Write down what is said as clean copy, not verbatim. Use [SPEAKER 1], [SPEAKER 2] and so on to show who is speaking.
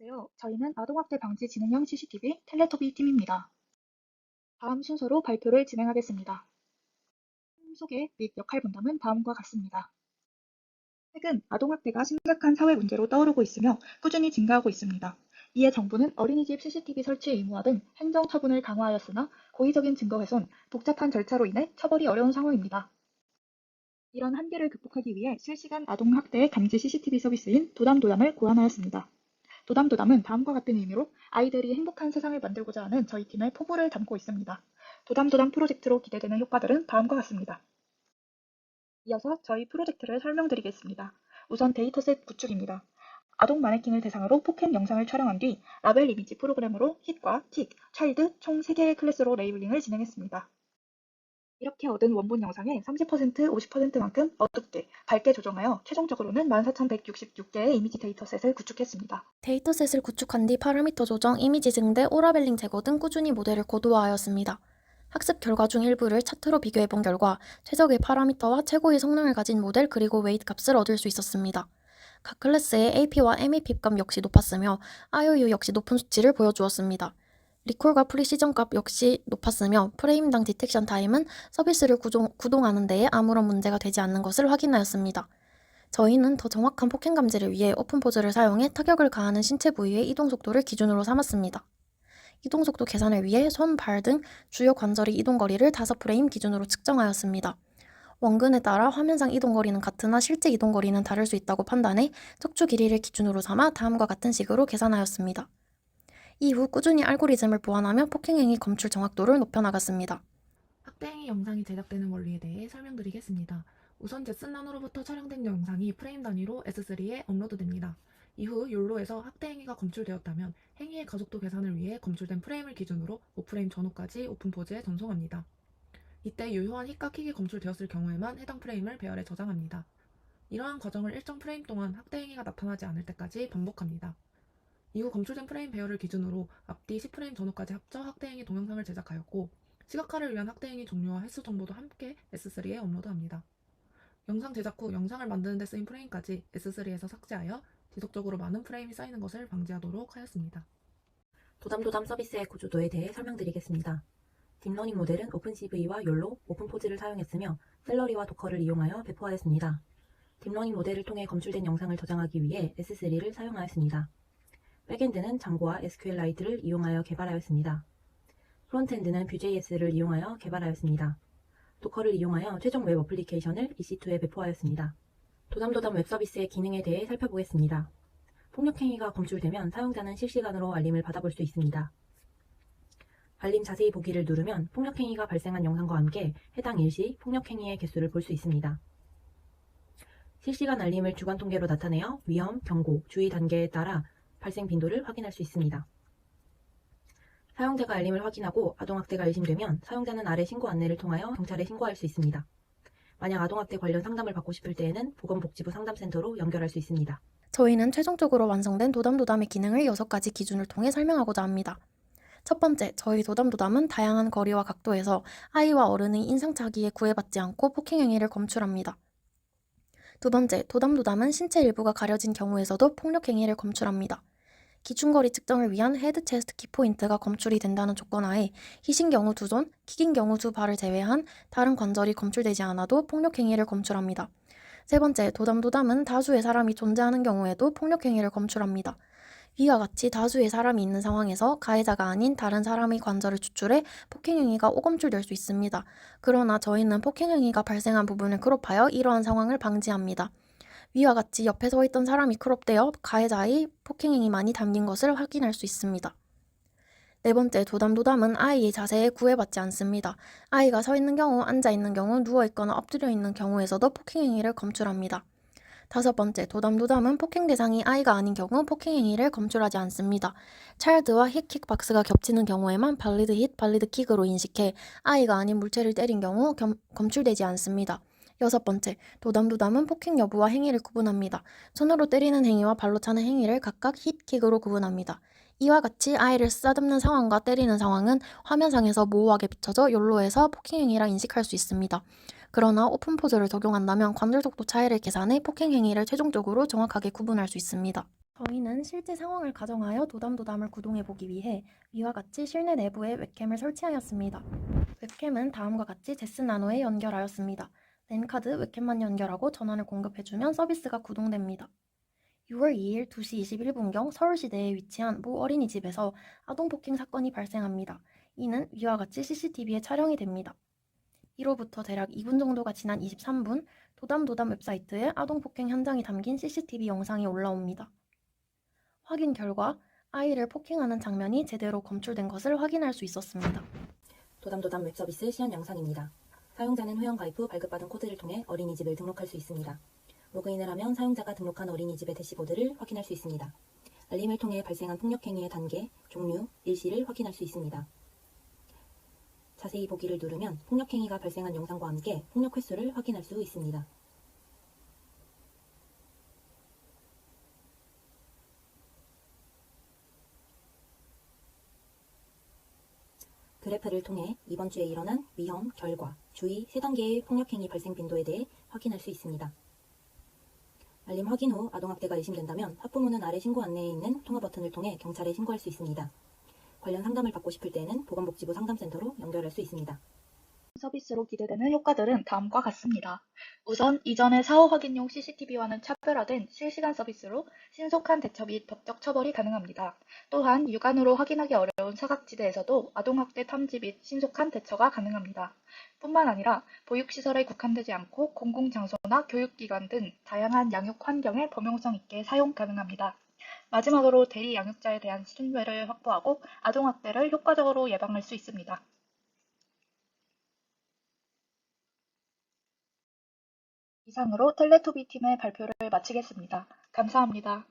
[SPEAKER 1] 안녕하세요. 저희는 아동학대 방지 진흥형 CCTV 텔레토비 팀입니다. 다음 순서로 발표를 진행하겠습니다. 팀 소개 및 역할 분담은 다음과 같습니다. 최근 아동학대가 심각한 사회 문제로 떠오르고 있으며 꾸준히 증가하고 있습니다. 이에 정부는 어린이집 CCTV 설치 의무화 등 행정 처분을 강화하였으나 고의적인 증거 훼손, 복잡한 절차로 인해 처벌이 어려운 상황입니다. 이런 한계를 극복하기 위해 실시간 아동학대 감지 CCTV 서비스인 도담도담을 고안하였습니다. 도담도담은 다음과 같은 의미로 아이들이 행복한 세상을 만들고자 하는 저희 팀의 포부를 담고 있습니다. 도담도담 프로젝트로 기대되는 효과들은 다음과 같습니다. 이어서 저희 프로젝트를 설명드리겠습니다. 우선 데이터셋 구축입니다. 아동 마네킹을 대상으로 폭행 영상을 촬영한 뒤 라벨 이미지 프로그램으로 hit과 틱, 차일드 총 3개의 클래스로 레이블링을 진행했습니다. 이렇게 얻은 원본 영상의 30%, 50%만큼 어둡게, 밝게 조정하여 최종적으로는 14,166개의 이미지 데이터셋을 구축했습니다.
[SPEAKER 2] 데이터셋을 구축한 뒤 파라미터 조정, 이미지 증대, 오라벨링 제거 등 꾸준히 모델을 고도화하였습니다. 학습 결과 중 일부를 차트로 비교해본 결과 최적의 파라미터와 최고의 성능을 가진 모델 그리고 웨이트 값을 얻을 수 있었습니다. 각 클래스의 AP와 MEP 값 역시 높았으며 IOU 역시 높은 수치를 보여주었습니다. 리콜과 프리시전 값 역시 높았으며 프레임당 디텍션 타임은 서비스를 구동하는 데에 아무런 문제가 되지 않는 것을 확인하였습니다. 저희는 더 정확한 폭행 감지를 위해 오픈포즈를 사용해 타격을 가하는 신체 부위의 이동 속도를 기준으로 삼았습니다. 이동 속도 계산을 위해 손, 발 등 주요 관절의 이동 거리를 5프레임 기준으로 측정하였습니다. 원근에 따라 화면상 이동 거리는 같으나 실제 이동 거리는 다를 수 있다고 판단해 척추 길이를 기준으로 삼아 다음과 같은 식으로 계산하였습니다. 이후 꾸준히 알고리즘을 보완하며 폭행행위 검출 정확도를 높여나갔습니다.
[SPEAKER 3] 학대행위 영상이 제작되는 원리에 대해 설명드리겠습니다. 우선 제슨란으로부터 촬영된 영상이 프레임 단위로 S3에 업로드됩니다. 이후 욜로에서 학대행위가 검출되었다면 행위의 가속도 계산을 위해 검출된 프레임을 기준으로 5프레임 전후까지 오픈포즈에 전송합니다. 이때 유효한 힛과 킥이 검출되었을 경우에만 해당 프레임을 배열에 저장합니다. 이러한 과정을 일정 프레임 동안 학대행위가 나타나지 않을 때까지 반복합니다. 이후 검출된 프레임 배열을 기준으로 앞뒤 10프레임 전후까지 합쳐 학대행위 동영상을 제작하였고 시각화를 위한 학대행위 종류와 횟수 정보도 함께 S3에 업로드합니다. 영상 제작 후 영상을 만드는 데 쓰인 프레임까지 S3에서 삭제하여 지속적으로 많은 프레임이 쌓이는 것을 방지하도록 하였습니다.
[SPEAKER 4] 도담도담 서비스의 구조도에 대해 설명드리겠습니다. 딥러닝 모델은 오픈CV와 욜로, 오픈포즈를 사용했으며 셀러리와 도커를 이용하여 배포하였습니다. 딥러닝 모델을 통해 검출된 영상을 저장하기 위해 S3를 사용하였습니다. 백엔드는 장고와 SQLite를 이용하여 개발하였습니다. 프론트엔드는 Vue.js를 이용하여 개발하였습니다. 도커를 이용하여 최종 웹 어플리케이션을 EC2에 배포하였습니다. 도담도담 웹 서비스의 기능에 대해 살펴보겠습니다. 폭력행위가 검출되면 사용자는 실시간으로 알림을 받아볼 수 있습니다. 알림 자세히 보기를 누르면 폭력행위가 발생한 영상과 함께 해당 일시 폭력행위의 개수를 볼 수 있습니다. 실시간 알림을 주간 통계로 나타내어 위험, 경고, 주의 단계에 따라 발생 빈도를 확인할 수 있습니다. 사용자가 알림을 확인하고 아동학대가 의심되면 사용자는 아래 신고 안내를 통하여 경찰에 신고할 수 있습니다. 만약 아동학대 관련 상담을 받고 싶을 때에는 보건복지부 상담센터로 연결할 수 있습니다.
[SPEAKER 2] 저희는 최종적으로 완성된 도담도담의 기능을 6가지 기준을 통해 설명하고자 합니다. 첫 번째, 저희 도담도담은 다양한 거리와 각도에서 아이와 어른의 인상착의에 구애받지 않고 폭행행위를 검출합니다. 두 번째, 도담도담은 신체 일부가 가려진 경우에서도 폭력행위를 검출합니다. 기준거리 측정을 위한 헤드 체스트 키포인트가 검출이 된다는 조건하에 힛인 경우 2손, 킥인 경우 2발을 제외한 다른 관절이 검출되지 않아도 폭력행위를 검출합니다. 세 번째, 도담도담은 다수의 사람이 존재하는 경우에도 폭력행위를 검출합니다. 위와 같이 다수의 사람이 있는 상황에서 가해자가 아닌 다른 사람의 관절을 추출해 폭행행위가 오검출될 수 있습니다. 그러나 저희는 폭행행위가 발생한 부분을 크롭하여 이러한 상황을 방지합니다. 위와 같이 옆에 서 있던 사람이 크롭되어 가해자의 폭행행위만이 담긴 것을 확인할 수 있습니다. 네 번째, 도담도담은 아이의 자세에 구애받지 않습니다. 아이가 서 있는 경우, 앉아 있는 경우, 누워 있거나 엎드려 있는 경우에서도 폭행행위를 검출합니다. 다섯 번째, 도담도담은 폭행 대상이 아이가 아닌 경우 폭행행위를 검출하지 않습니다. 차일드와 힛, 킥 박스가 겹치는 경우에만 발리드 힛, 발리드 킥으로 인식해 아이가 아닌 물체를 때린 경우 검출되지 않습니다. 여섯 번째, 도담도담은 폭행 여부와 행위를 구분합니다. 손으로 때리는 행위와 발로 차는 행위를 각각 힛, 킥으로 구분합니다. 이와 같이 아이를 쓰다듬는 상황과 때리는 상황은 화면상에서 모호하게 비춰져 욜로에서 폭행행위라 인식할 수 있습니다. 그러나 오픈포즈를 적용한다면 관절 속도 차이를 계산해 폭행 행위를 최종적으로 정확하게 구분할 수 있습니다. 저희는 실제 상황을 가정하여 도담도담을 구동해 보기 위해 위와 같이 실내 내부에 웹캠을 설치하였습니다. 웹캠은 다음과 같이 제스 나노에 연결하였습니다. 랜카드 웹캠만 연결하고 전원을 공급해주면 서비스가 구동됩니다. 6월 2일 2시 21분경 서울시내에 위치한 모 어린이집에서 아동폭행 사건이 발생합니다. 이는 위와 같이 CCTV에 촬영이 됩니다. 이로부터 대략 2분 정도가 지난 23분, 도담도담 웹사이트에 아동폭행 현장이 담긴 CCTV 영상이 올라옵니다. 확인 결과 아이를 폭행하는 장면이 제대로 검출된 것을 확인할 수 있었습니다.
[SPEAKER 4] 도담도담 웹서비스 시연 영상입니다. 사용자는 회원가입 후 발급받은 코드를 통해 어린이집을 등록할 수 있습니다. 로그인을 하면 사용자가 등록한 어린이집의 대시보드를 확인할 수 있습니다. 알림을 통해 발생한 폭력행위의 단계, 종류, 일시를 확인할 수 있습니다. 자세히 보기를 누르면 폭력행위가 발생한 영상과 함께 폭력 횟수를 확인할 수 있습니다. 그래프를 통해 이번 주에 일어난 위험, 결과, 주의 3단계의 폭력행위 발생 빈도에 대해 확인할 수 있습니다. 알림 확인 후 아동학대가 의심된다면 학부모는 아래 신고 안내에 있는 통화 버튼을 통해 경찰에 신고할 수 있습니다. 관련 상담을 받고 싶을 때에는 보건복지부 상담센터로 연결할 수 있습니다.
[SPEAKER 1] 서비스로 기대되는 효과들은 다음과 같습니다. 우선 이전의 사후 확인용 CCTV와는 차별화된 실시간 서비스로 신속한 대처 및 법적 처벌이 가능합니다. 또한 육안으로 확인하기 어려운 사각지대에서도 아동학대 탐지 및 신속한 대처가 가능합니다. 뿐만 아니라 보육시설에 국한되지 않고 공공장소나 교육기관 등 다양한 양육 환경에 범용성 있게 사용 가능합니다. 마지막으로 대리 양육자에 대한 신뢰를 확보하고 아동학대를 효과적으로 예방할 수 있습니다. 이상으로 텔레토비 팀의 발표를 마치겠습니다. 감사합니다.